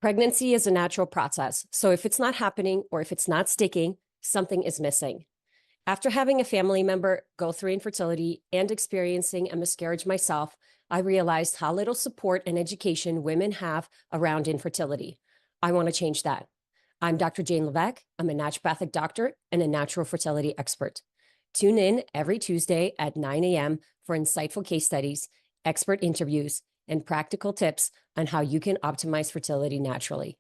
Pregnancy is a natural process. So if it's not happening or if it's not sticking, something is missing. After having a family member go through infertility and experiencing a miscarriage myself, I realized how little support and education women have around infertility. I want to change that. I'm Dr. Jane Levesque. I'm a naturopathic doctor and a natural fertility expert. Tune in every Tuesday at 9 a.m. for insightful case studies, expert interviews, and practical tips on how you can optimize fertility naturally.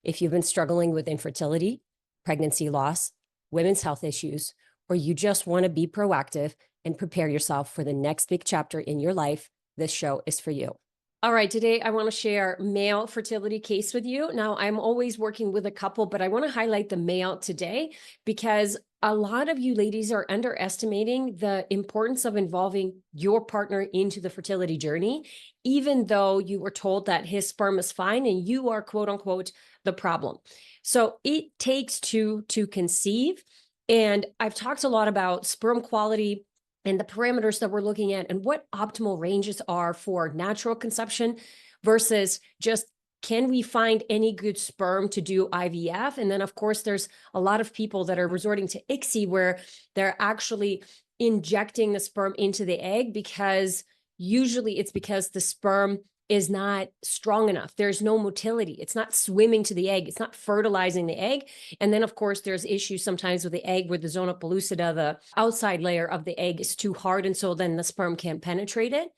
If you've been struggling with infertility, pregnancy loss, women's health issues, or you just want to be proactive and prepare yourself for the next big chapter in your life, this show is for you. All right, today I want to share male fertility case with you. Now, I'm always working with a couple, but I want to highlight the male today because a lot of you ladies are underestimating the importance of involving your partner into the fertility journey, even though you were told that his sperm is fine and you are, quote unquote, the problem. So it takes two to conceive. And I've talked a lot about sperm quality and the parameters that we're looking at and what optimal ranges are for natural conception versus just can we find any good sperm to do IVF? And then, of course, there's a lot of people that are resorting to ICSI where they're actually injecting the sperm into the egg because usually it's because the sperm is not strong enough. There's no motility. It's not swimming to the egg. It's not fertilizing the egg. And then, of course, there's issues sometimes with the egg where the zona pellucida, the outside layer of the egg, is too hard. And so then the sperm can't penetrate it.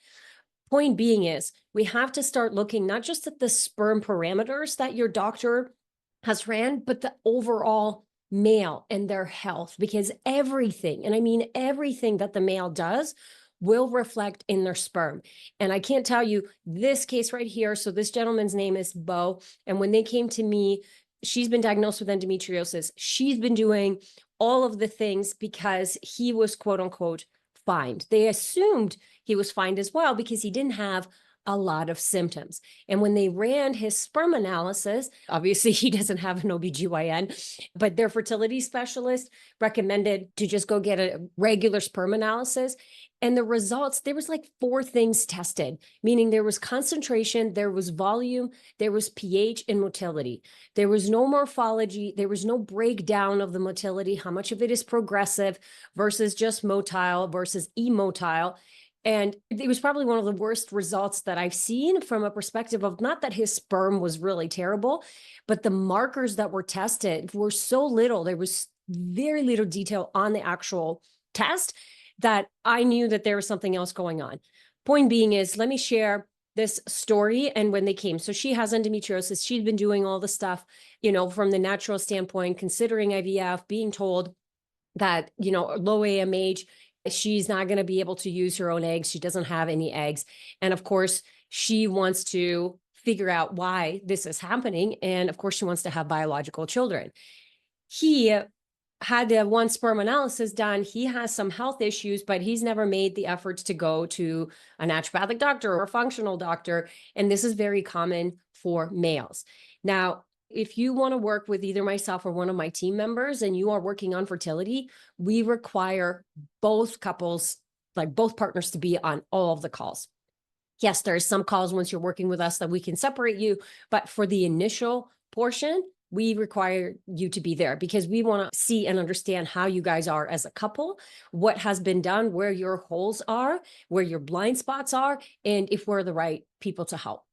Point being is we have to start looking not just at the sperm parameters that your doctor has ran, but the overall male and their health, because everything, and I mean everything that the male does will reflect in their sperm. And I can't tell you this case right here. So this gentleman's name is Bo. And when they came to me, she's been diagnosed with endometriosis. She's been doing all of the things because he was, quote unquote, fined. They assumed he was fined as well because he didn't have a lot of symptoms. And when they ran his sperm analysis, obviously he doesn't have an OBGYN, but their fertility specialist recommended to just go get a regular sperm analysis. And the results, there was like 4 things tested, meaning there was concentration, there was volume, there was pH and motility. There was no morphology, there was no breakdown of the motility, how much of it is progressive versus just motile versus immotile. And it was probably one of the worst results that I've seen from a perspective of not that his sperm was really terrible, but the markers that were tested were so little. There was very little detail on the actual test that I knew that there was something else going on. Point being is, let me share this story and when they came. So she has endometriosis. She's been doing all the stuff, from the natural standpoint, considering IVF, being told that, low AMH, she's not going to be able to use her own eggs. She doesn't have any eggs. And of course, she wants to figure out why this is happening. And of course, she wants to have biological children. He had the one sperm analysis done. He has some health issues, but he's never made the efforts to go to a naturopathic doctor or a functional doctor. And this is very common for males. Now, if you want to work with either myself or one of my team members and you are working on fertility, we require both couples, like both partners, to be on all of the calls. Yes, there's some calls once you're working with us that we can separate you, but for the initial portion, we require you to be there because we want to see and understand how you guys are as a couple, what has been done, where your holes are, where your blind spots are, and if we're the right people to help.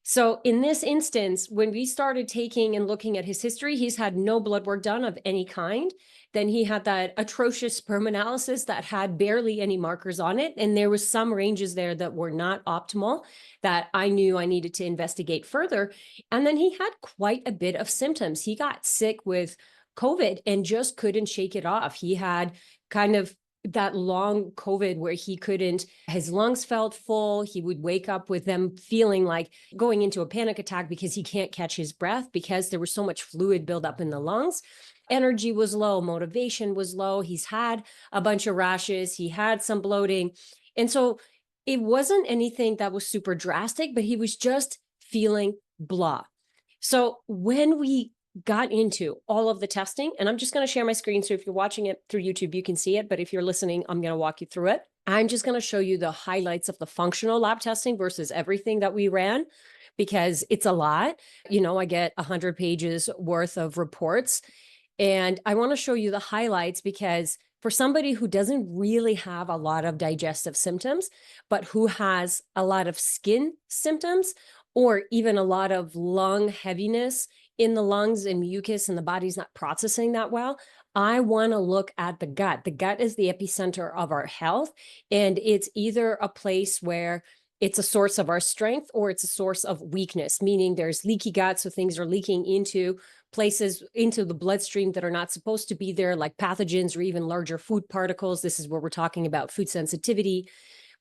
So in this instance, when we started taking and looking at his history, he's had no blood work done of any kind. Then he had that atrocious sperm analysis that had barely any markers on it. And there was some ranges there that were not optimal that I knew I needed to investigate further. And then he had quite a bit of symptoms. He got sick with COVID and just couldn't shake it off. He had kind of that long COVID where his lungs felt full. He would wake up with them feeling like going into a panic attack because he can't catch his breath because there was so much fluid buildup in the lungs. Energy was low, motivation was low. He's had a bunch of rashes. He had some bloating. And so it wasn't anything that was super drastic, but he was just feeling blah. So when we got into all of the testing, and I'm just going to share my screen. So if you're watching it through YouTube, you can see it. But if you're listening, I'm going to walk you through it. I'm just going to show you the highlights of the functional lab testing versus everything that we ran. because it's a lot. I get 100 pages worth of reports, and I want to show you the highlights because for somebody who doesn't really have a lot of digestive symptoms, but who has a lot of skin symptoms or even a lot of lung heaviness in the lungs and mucus and the body's not processing that well, I want to look at the gut. The gut is the epicenter of our health, and it's either a place where it's a source of our strength or it's a source of weakness, meaning there's leaky gut, so things are leaking into places into the bloodstream that are not supposed to be there, like pathogens or even larger food particles. This is where we're talking about food sensitivity.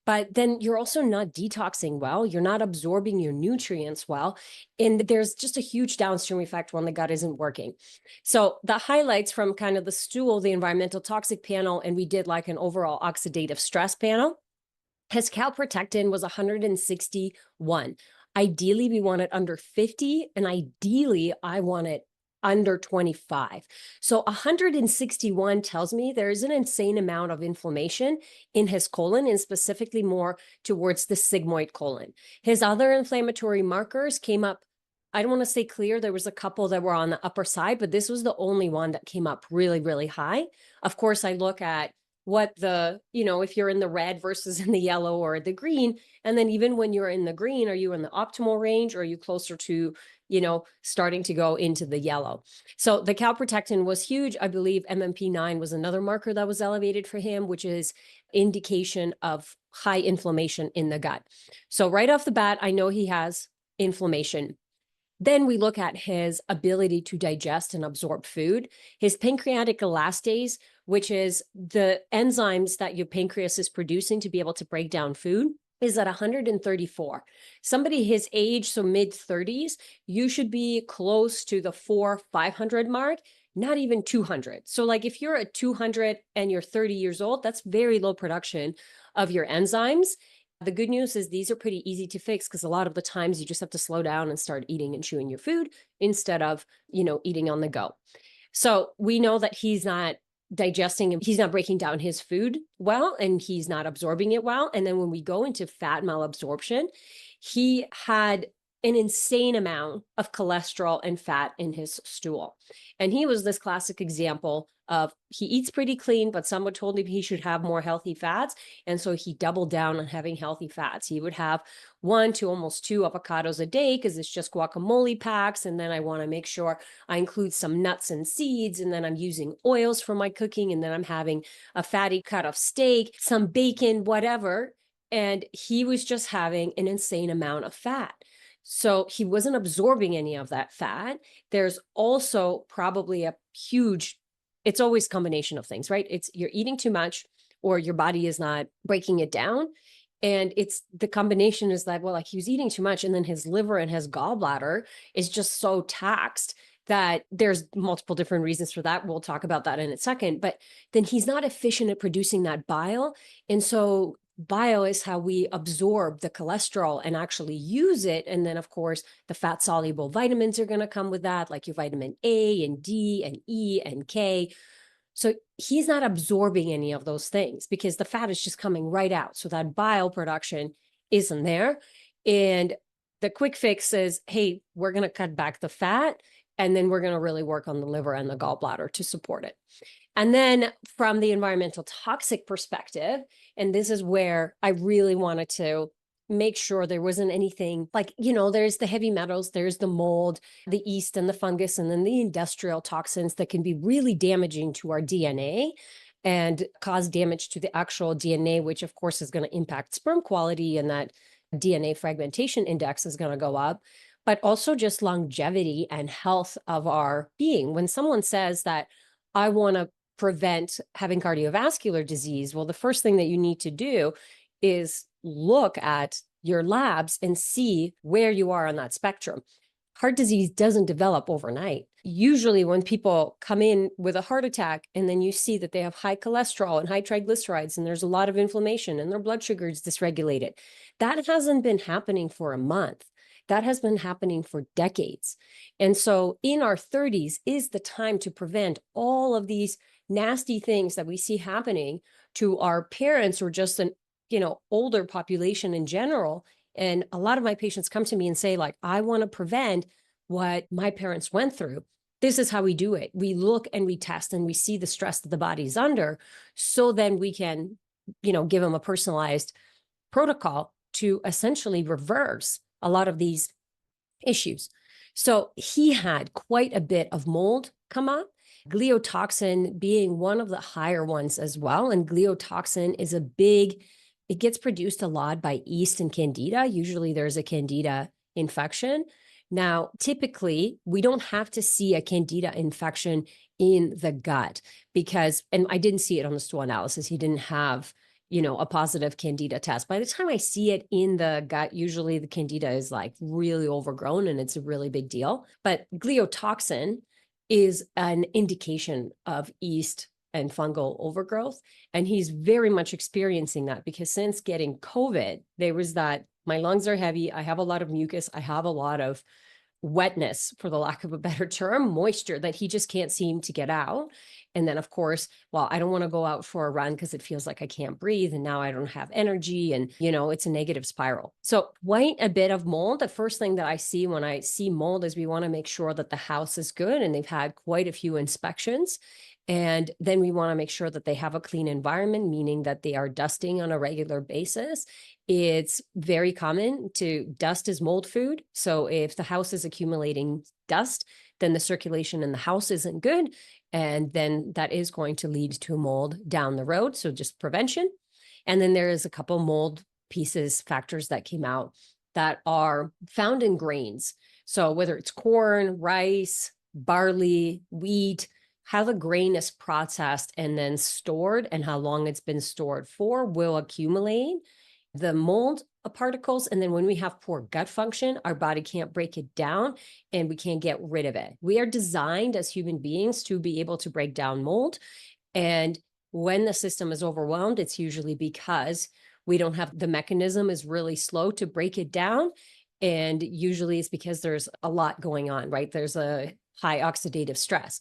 But then you're also not detoxing well. You're not absorbing your nutrients well. And there's just a huge downstream effect when the gut isn't working. So the highlights from kind of the stool, the environmental toxic panel, and we did like an overall oxidative stress panel. His calprotectin was 161. Ideally, we want it under 50, and ideally, I want it under 25. So 161 tells me there's an insane amount of inflammation in his colon, and specifically more towards the sigmoid colon. His other inflammatory markers came up, I don't want to say clear. There was a couple that were on the upper side, but this was the only one that came up really, really high. Of course, I look at what if you're in the red versus in the yellow or the green. And then even when you're in the green, are you in the optimal range or are you closer to, starting to go into the yellow? So the calprotectin was huge. I believe MMP9 was another marker that was elevated for him, which is indication of high inflammation in the gut. So right off the bat, I know he has inflammation. Then we look at his ability to digest and absorb food. His pancreatic elastase, which is the enzymes that your pancreas is producing to be able to break down food, is at 134. Somebody his age, so mid 30s, you should be close to the 500 mark, not even 200. So like if you're at 200 and you're 30 years old, that's very low production of your enzymes. The good news is these are pretty easy to fix because a lot of the times you just have to slow down and start eating and chewing your food instead of, eating on the go. So we know that he's not digesting, he's not breaking down his food well, and he's not absorbing it well. And then when we go into fat malabsorption, he had an insane amount of cholesterol and fat in his stool. And he was this classic example of he eats pretty clean, but someone told him he should have more healthy fats. And so he doubled down on having healthy fats. He would have 1 to almost 2 avocados a day because it's just guacamole packs. And then I want to make sure I include some nuts and seeds. And then I'm using oils for my cooking. And then I'm having a fatty cut of steak, some bacon, whatever. And he was just having an insane amount of fat. So he wasn't absorbing any of that fat. There's also probably a huge, it's always a combination of things, right? It's you're eating too much or your body is not breaking it down. And it's the combination is that, well, like he was eating too much and then his liver and his gallbladder is just so taxed that there's multiple different reasons for that. We'll talk about that in a second, but then he's not efficient at producing that bile. And so bile is how we absorb the cholesterol and actually use it. And then, of course, the fat soluble vitamins are going to come with that, like your vitamin A and D and E and K. So he's not absorbing any of those things because the fat is just coming right out. So that bile production isn't there. And the quick fix is, hey, we're going to cut back the fat, and then we're going to really work on the liver and the gallbladder to support it. And then from the environmental toxic perspective, and this is where I really wanted to make sure there wasn't anything like, there's the heavy metals, there's the mold, the yeast and the fungus, and then the industrial toxins that can be really damaging to our DNA and cause damage to the actual DNA, which of course is going to impact sperm quality, and that DNA fragmentation index is going to go up, but also just longevity and health of our being. When someone says that I want to prevent having cardiovascular disease, well, the first thing that you need to do is look at your labs and see where you are on that spectrum. Heart disease doesn't develop overnight. Usually when people come in with a heart attack and then you see that they have high cholesterol and high triglycerides and there's a lot of inflammation and their blood sugar is dysregulated, that hasn't been happening for a month. That has been happening for decades. And so in our 30s is the time to prevent all of these nasty things that we see happening to our parents or just an older population in general. And a lot of my patients come to me and say, like, I want to prevent what my parents went through. This is how we do it. We look and we test and we see the stress that the body's under. So then we can, give them a personalized protocol to essentially reverse a lot of these issues. So he had quite a bit of mold come up, gliotoxin being one of the higher ones as well. And gliotoxin is it gets produced a lot by yeast and candida. Usually there's a candida infection. Now, typically, we don't have to see a candida infection in the gut and I didn't see it on the stool analysis. He didn't have a positive candida test. By the time I see it in the gut, usually the candida is like really overgrown and it's a really big deal. But gliotoxin is an indication of yeast and fungal overgrowth. And he's very much experiencing that because since getting COVID, there was that my lungs are heavy. I have a lot of mucus. I have a lot of wetness, for the lack of a better term, moisture that he just can't seem to get out. And then, of course, well, I don't want to go out for a run because it feels like I can't breathe. And now I don't have energy. And, it's a negative spiral. So quite a bit of mold. The first thing that I see when I see mold is we want to make sure that the house is good. And they've had quite a few inspections. And then we want to make sure that they have a clean environment, meaning that they are dusting on a regular basis. It's very common to dust as mold food. So if the house is accumulating dust, then the circulation in the house isn't good. And then that is going to lead to mold down the road. So just prevention. And then there is a couple mold factors that came out that are found in grains. So whether it's corn, rice, barley, wheat, how the grain is processed and then stored and how long it's been stored for will accumulate the mold particles. And then when we have poor gut function, our body can't break it down and we can't get rid of it. We are designed as human beings to be able to break down mold. And when the system is overwhelmed, it's usually because we don't have the mechanism is really slow to break it down. And usually it's because there's a lot going on, right? There's a high oxidative stress.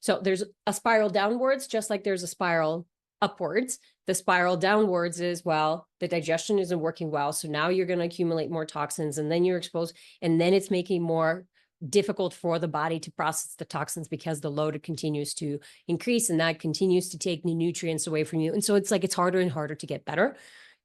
So there's a spiral downwards, just like there's a spiral upwards. The spiral downwards is, well, the digestion isn't working well. So now you're going to accumulate more toxins and then you're exposed. And then it's making more difficult for the body to process the toxins because the load continues to increase and that continues to take the nutrients away from you. And so it's like it's harder and harder to get better.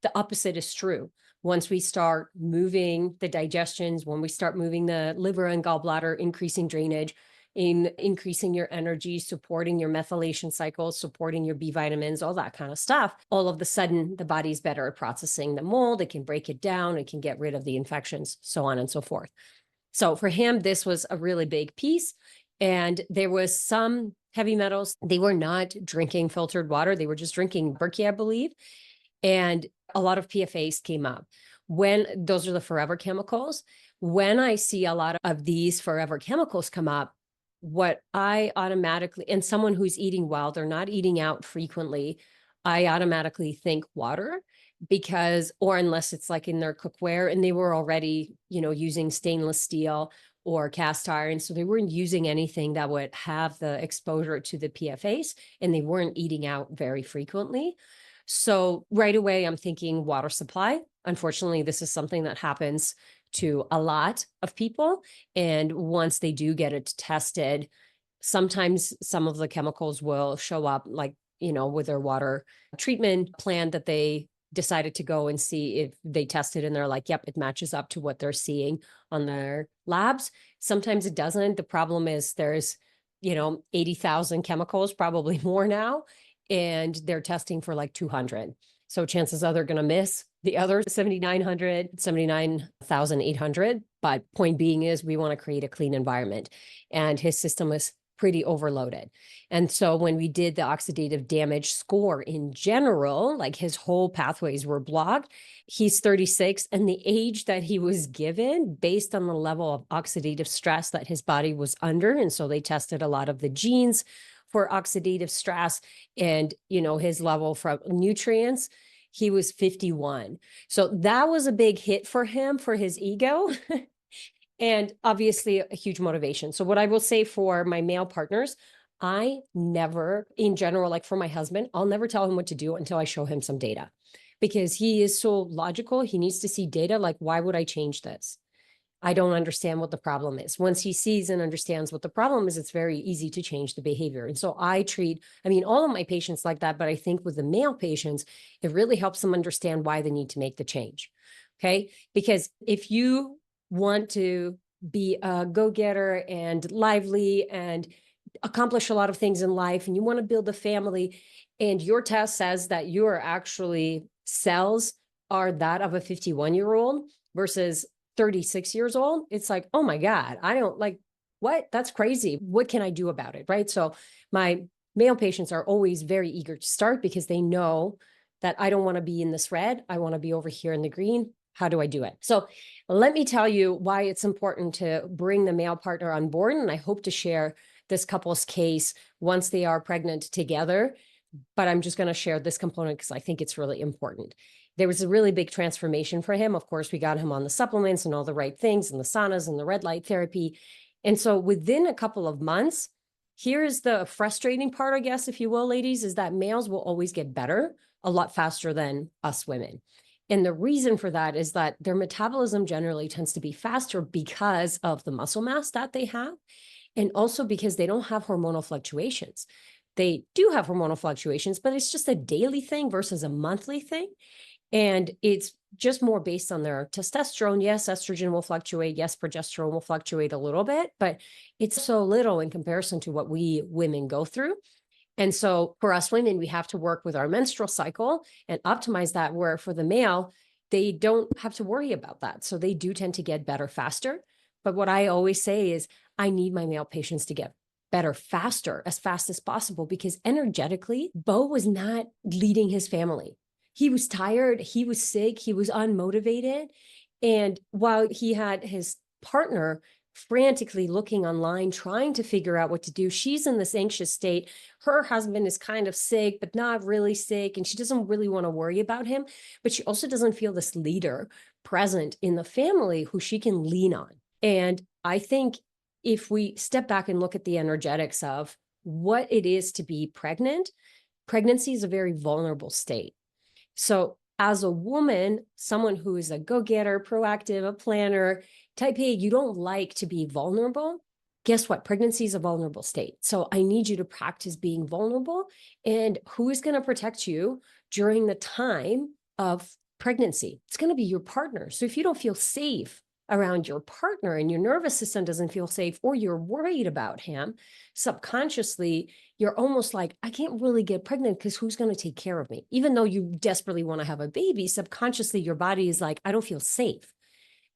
The opposite is true. Once we start moving the digestions, when we start moving the liver and gallbladder, increasing drainage, in increasing your energy, supporting your methylation cycle, supporting your B vitamins, all that kind of stuff, all of a sudden the body's better at processing the mold. It can break it down. It can get rid of the infections, so on and so forth. So for him, this was a really big piece. And there was some heavy metals. They were not drinking filtered water. They were just drinking Berkey, I believe. And a lot of PFAs came up. When those are the forever chemicals. When I see a lot of these forever chemicals come up, what I automatically, and someone who's eating well, they're not eating out frequently, I automatically think water or unless it's like in their cookware and they were already, using stainless steel or cast iron. So they weren't using anything that would have the exposure to the PFAs and they weren't eating out very frequently. So right away, I'm thinking water supply. Unfortunately, this is something that happens to a lot of people. And once they do get it tested, sometimes some of the chemicals will show up like, with their water treatment plan that they decided to go and see if they tested and they're like, yep, it matches up to what they're seeing on their labs. Sometimes it doesn't. The problem is there's, 80,000 chemicals, probably more now, and they're testing for like 200. So chances are they're going to miss the other 79,800. But point being is we want to create a clean environment. And his system was pretty overloaded. And so when we did the oxidative damage score in general, like his whole pathways were blocked. He's 36 and the age that he was given based on the level of oxidative stress that his body was under. And so they tested a lot of the genes for oxidative stress and, his level from nutrients. He was 51. So that was a big hit for him, for his ego. And obviously a huge motivation. So what I will say for my male partners, I never, in general, like for my husband, I'll never tell him what to do until I show him some data. because he is so logical. He needs to see data. Like, why would I change this? I don't understand what the problem is. Once he sees and understands what the problem is, it's very easy to change the behavior. And so I mean, all of my patients like that, but I think with the male patients, it really helps them understand why they need to make the change. Okay. Because if you want to be a go-getter and lively and accomplish a lot of things in life, and you want to build a family, and your test says that your actually cells are that of a 51-year-old versus 36 years old, it's like, oh my God, I don't like, what? That's crazy. What can I do about it? Right. So my male patients are always very eager to start because they know that I don't want to be in this red. I want to be over here in the green. How do I do it? So let me tell you why it's important to bring the male partner on board. And I hope to share this couple's case once they are pregnant together. But I'm just going to share this component because I think it's really important. There was a really big transformation for him. Of course, we got him on the supplements and all the right things and the saunas and the red light therapy. And so within a couple of months, here's the frustrating part, I guess, if you will, ladies, is that males will always get better a lot faster than us women. And the reason for that is that their metabolism generally tends to be faster because of the muscle mass that they have, and also because they don't have hormonal fluctuations. They do have hormonal fluctuations, but it's just a daily thing versus a monthly thing. And it's just more based on their testosterone. Yes, estrogen will fluctuate. Yes, progesterone will fluctuate a little bit, but it's so little in comparison to what we women go through. And so for us women, we have to work with our menstrual cycle and optimize that, where for the male, they don't have to worry about that. So they do tend to get better faster. But what I always say is I need my male patients to get better faster, as fast as possible, because energetically, Bo was not leading his family. He was tired, he was sick, he was unmotivated. And while he had his partner frantically looking online, trying to figure out what to do, she's in this anxious state. Her husband is kind of sick, but not really sick, and she doesn't really want to worry about him. But she also doesn't feel this leader present in the family who she can lean on. And I think if we step back and look at the energetics of what it is to be pregnant, pregnancy is a very vulnerable state. So as a woman, someone who is a go-getter, proactive, a planner, type A, you don't like to be vulnerable. Guess what? Pregnancy is a vulnerable state. So I need you to practice being vulnerable. And who is going to protect you during the time of pregnancy? It's going to be your partner. So if you don't feel safe around your partner and your nervous system doesn't feel safe, or you're worried about him, subconsciously, you're almost like, I can't really get pregnant because who's going to take care of me? Even though you desperately want to have a baby, subconsciously, your body is like, I don't feel safe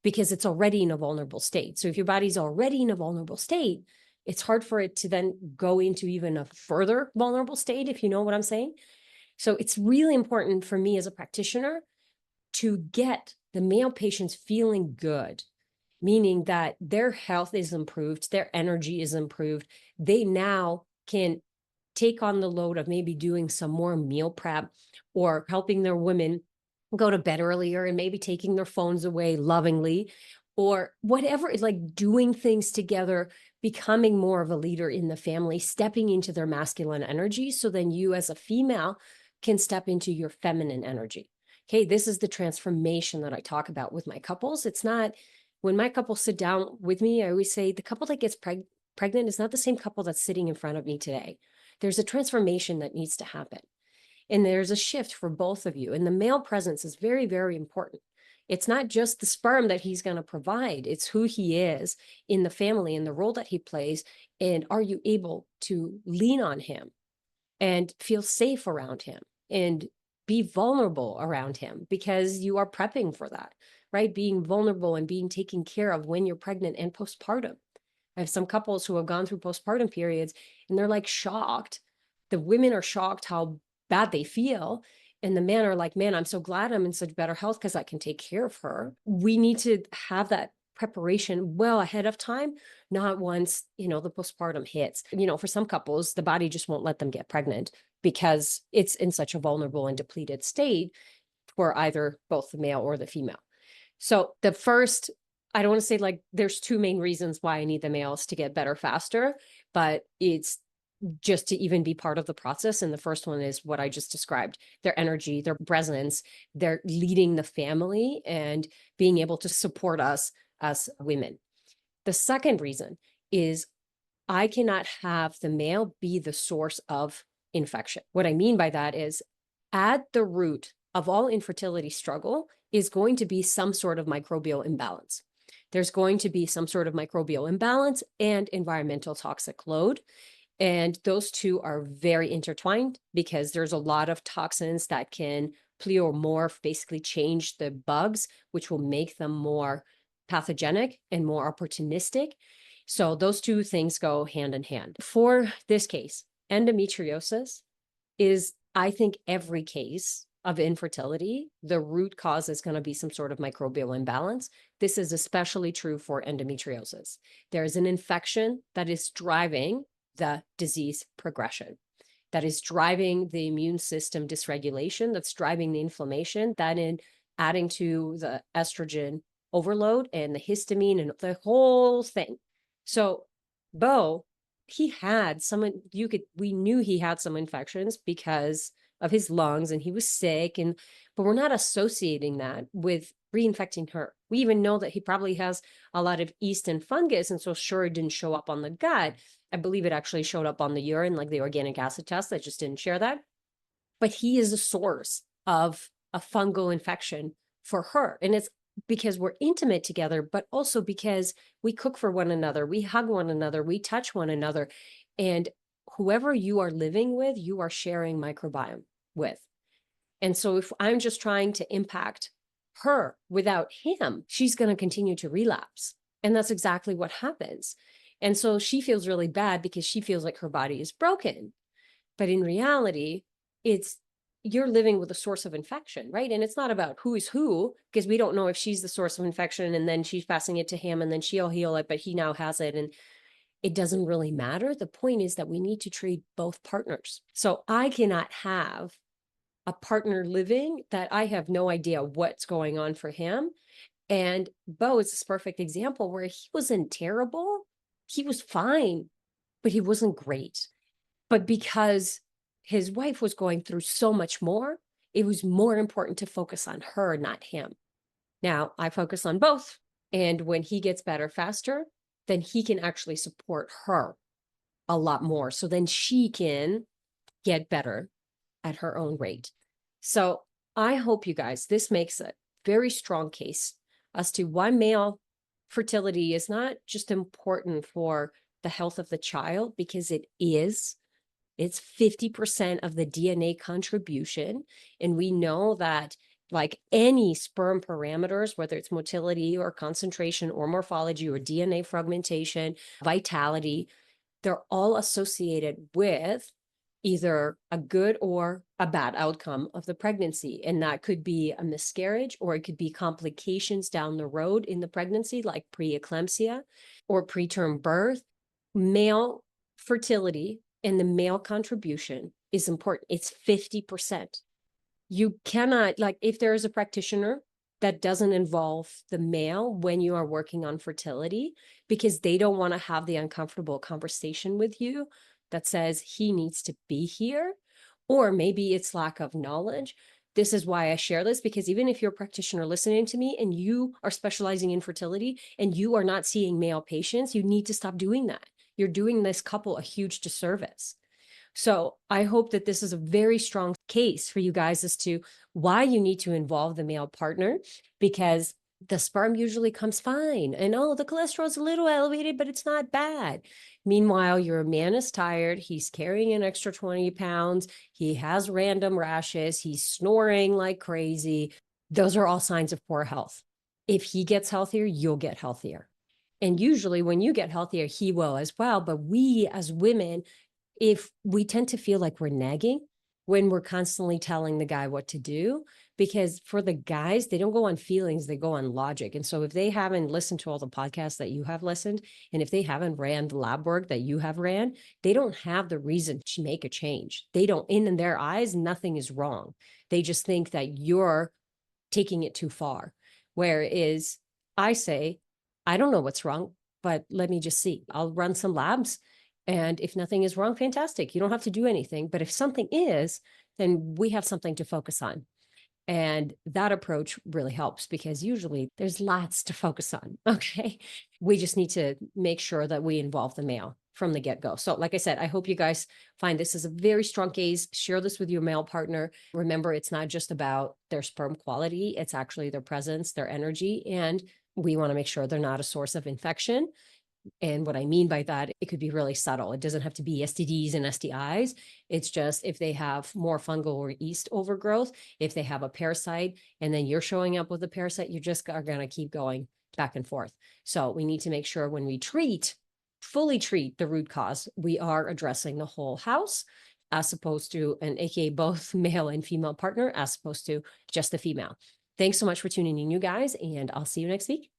because it's already in a vulnerable state. So if your body's already in a vulnerable state, it's hard for it to then go into even a further vulnerable state, if you know what I'm saying. So it's really important for me as a practitioner to get the male patients feeling good, meaning that their health is improved, their energy is improved. They now can take on the load of maybe doing some more meal prep or helping their women go to bed earlier and maybe taking their phones away lovingly, or whatever. It's like doing things together, becoming more of a leader in the family, stepping into their masculine energy. So then you as a female can step into your feminine energy. Okay, this is the transformation that I talk about with my couples. It's not, when my couples sit down with me, I always say the couple that gets pregnant is not the same couple that's sitting in front of me today. There's a transformation that needs to happen. And there's a shift for both of you. And the male presence is very, very important. It's not just the sperm that he's going to provide. It's who he is in the family and the role that he plays. And are you able to lean on him and feel safe around him and be vulnerable around him, because you are prepping for that, right? Being vulnerable and being taken care of when you're pregnant and postpartum. I have some couples who have gone through postpartum periods and they're like shocked. The women are shocked how bad they feel. And the men are like, man, I'm so glad I'm in such better health because I can take care of her. We need to have that preparation well ahead of time, not once, the postpartum hits. For some couples, the body just won't let them get pregnant because it's in such a vulnerable and depleted state for either both the male or the female. So the first, I don't want to say like there's two main reasons why I need the males to get better faster, but it's just to even be part of the process. And the first one is what I just described, their energy, their presence, they're leading the family and being able to support us as women. The second reason is I cannot have the male be the source of infection. What I mean by that is at the root of all infertility struggle is going to be some sort of microbial imbalance. There's going to be some sort of microbial imbalance and environmental toxic load. And those two are very intertwined because there's a lot of toxins that can pleomorph, basically change the bugs, which will make them more pathogenic and more opportunistic. So those two things go hand in hand. For this case, endometriosis is, I think, every case of infertility, the root cause is going to be some sort of microbial imbalance. This is especially true for endometriosis. There is an infection that is driving the disease progression, that is driving the immune system dysregulation, that's driving the inflammation, that in adding to the estrogen overload and the histamine and the whole thing. So Bo, he had we knew he had some infections because of his lungs and he was sick, but we're not associating that with reinfecting her. We even know that he probably has a lot of yeast and fungus, and so sure, it didn't show up on the gut. I believe it actually showed up on the urine, like the organic acid test. I just didn't share that. But he is a source of a fungal infection for her. And it's because we're intimate together, but also because we cook for one another, we hug one another, we touch one another. And whoever you are living with, you are sharing microbiome with. And so if I'm just trying to impact her without him, she's going to continue to relapse. And that's exactly what happens. And so she feels really bad because she feels like her body is broken. But in reality, you're living with a source of infection, right? And it's not about who is who, because we don't know if she's the source of infection and then she's passing it to him and then she'll heal it, but he now has it. And it doesn't really matter. The point is that we need to treat both partners. So I cannot have a partner living that I have no idea what's going on for him. And Bo is this perfect example where he wasn't terrible. He was fine, but he wasn't great. But because his wife was going through so much more, it was more important to focus on her, not him. Now, I focus on both. And when he gets better faster, then he can actually support her a lot more. So then she can get better at her own rate. So I hope you guys, this makes a very strong case as to why male fertility is not just important for the health of the child, because it is. It's 50% of the DNA contribution. And we know that like any sperm parameters, whether it's motility or concentration or morphology or DNA fragmentation, vitality, they're all associated with either a good or a bad outcome of the pregnancy. And that could be a miscarriage, or it could be complications down the road in the pregnancy, like preeclampsia or preterm birth. Male fertility and the male contribution is important. It's 50%. You cannot, like, if there is a practitioner that doesn't involve the male when you are working on fertility, because they don't want to have the uncomfortable conversation with you that says he needs to be here, or maybe it's lack of knowledge. This is why I share this, because even if you're a practitioner listening to me and you are specializing in fertility and you are not seeing male patients, you need to stop doing that. You're doing this couple a huge disservice. So I hope that this is a very strong case for you guys as to why you need to involve the male partner, because the sperm usually comes fine. And oh, the cholesterol is a little elevated, but it's not bad. Meanwhile, your man is tired. He's carrying an extra 20 pounds. He has random rashes. He's snoring like crazy. Those are all signs of poor health. If he gets healthier, you'll get healthier. And usually when you get healthier, he will as well. But we as women, if we tend to feel like we're nagging when we're constantly telling the guy what to do, because for the guys, they don't go on feelings, they go on logic. And so if they haven't listened to all the podcasts that you have listened, and if they haven't ran the lab work that you have ran, they don't have the reason to make a change. They don't, in their eyes, nothing is wrong. They just think that you're taking it too far. Whereas I say, I don't know what's wrong, but let me just see. I'll run some labs And if nothing is wrong, fantastic. You don't have to do anything. But if something is, then we have something to focus on. And that approach really helps because usually there's lots to focus on. Okay. We just need to make sure that we involve the male from the get go. So, like I said, I hope you guys find this is a very strong case. Share this with your male partner. Remember, it's not just about their sperm quality, it's actually their presence, their energy. And we want to make sure they're not a source of infection. And what I mean by that, it could be really subtle. It doesn't have to be STDs and STIs. It's just if they have more fungal or yeast overgrowth, if they have a parasite, and then you're showing up with a parasite, you just are going to keep going back and forth. So we need to make sure when we fully treat the root cause, we are addressing the whole house as opposed to an AKA both male and female partner, as opposed to just the female. Thanks so much for tuning in, you guys, and I'll see you next week.